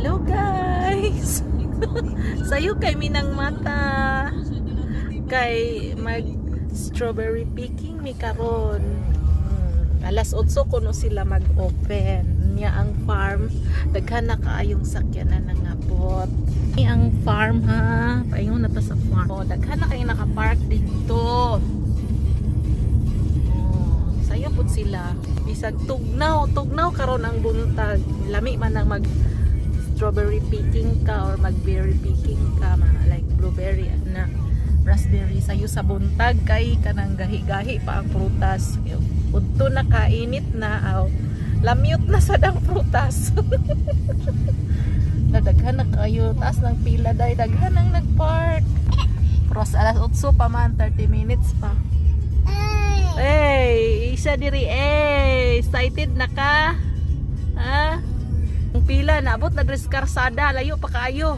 Hello guys! Sayo kay minang mata kay mag strawberry picking mi karon. Alas 8 kuno sila mag-open niya ang farm. Daghan na kaayong sakyanan nga abot. Ni ang farm ha. Paingon na ta sa farm. Oh, daghan na kay naka-park dito. Oh, sayo pud sila. Bisag tugnaw karon ang buntag. Lami man ang mag strawberry picking ka or mag-berry picking ka, like blueberry na raspberry sayo sa buntag kay kanang gahi-gahi pa ang prutas. Udto na kainit na aw. Lamyot na sa dang prutas. Nadaghan na kayo taas ng pila day daghan ang nagpark. Pero alas 8 pa man 30 minutes pa. Hey, isa diri excited na ka? Ha? Ang pila naabot na dress karsada, layo pa kaayo.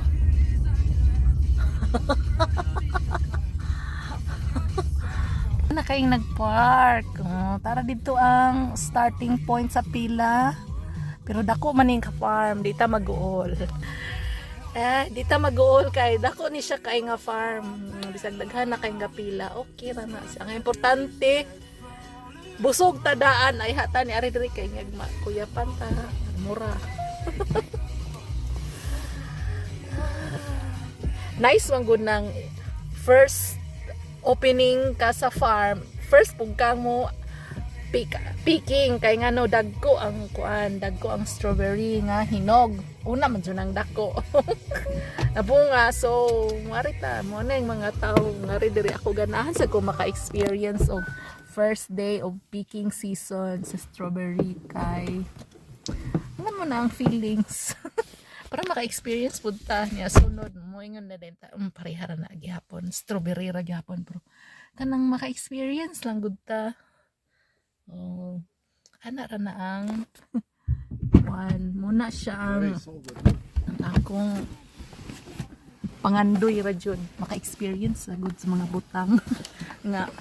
Na kayong nagpark. Tara dito ang starting point sa pila. Pero dako maning ka farm, dita mag-uol. Dita mag-uol kay dako ni siya kay nga farm. Bisag daghan na kay nga pila. Okay ra na siya. Ang importante busog tadaan ay hata ni ari diri kay nga kuyapan ta mura. Nice man gud ng first opening ka sa farm. First pug kang mo picking kay nga no dagko ang kuan, dagko ang strawberry nga hinog. Una man jud ang dako. Nabunga so marita mo na yung mga tao ngari diri ako ganahan sa ko maka-experience of first day of picking season sa strawberry kay ano mo na ang feelings. Para maka-experience pud ta niya sunod mo ingon na din ta parehara na gihapon strawberry ra gihapon bro kanang maka-experience lang gud ta. Oh ana ra na ang one muna siya ang akong pangandoy ra jud maka-experience ra gud sa mga butang nga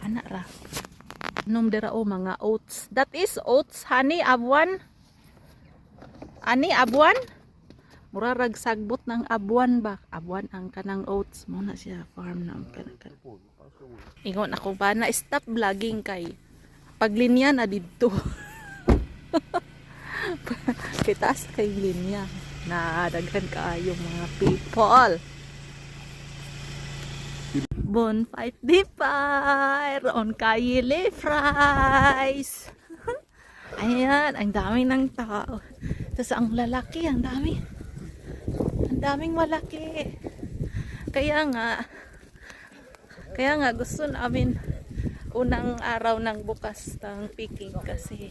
ana ra nom dera o mga oats. That is oats, honey, abuan. Ani abuan? Murarag sagbot ng abuan ba? Abuan ang kanang oats. Muna siya farm na ang kanang. Ingon ako ba na stop vlogging kay paglinya na dito. Kitas kay linya. Na daghan kaayo mga people. Bonfire di fire on Kayili fries. Ayan, ang dami ng tao. Tapos ang lalaki, ang dami. Ang daming malaki. Kaya nga gusto namin unang araw ng bukas ng picking kasi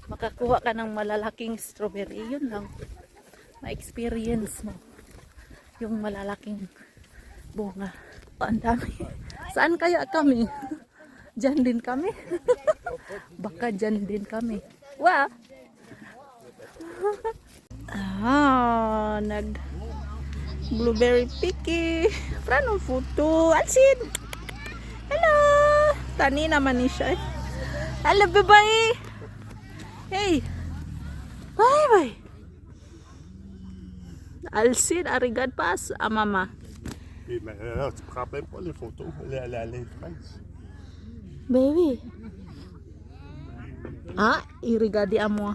makakuha ka ng malalaking strawberry. Yun lang. Ma-experience mo yung malalaking bunga. Ang dami. Saan kaya kami? Diyan din kami. Baka diyan din kami. Wow! Nag blueberry picky. Prano photo. Alsin! Hello! Tani naman ni siya. Hello, bye-bye! Hey! Bye-bye! Alsin, arigad pas, mama. Oui, mais là, tu prends même pas les photos, les fraise. Baby. Irigadi amo.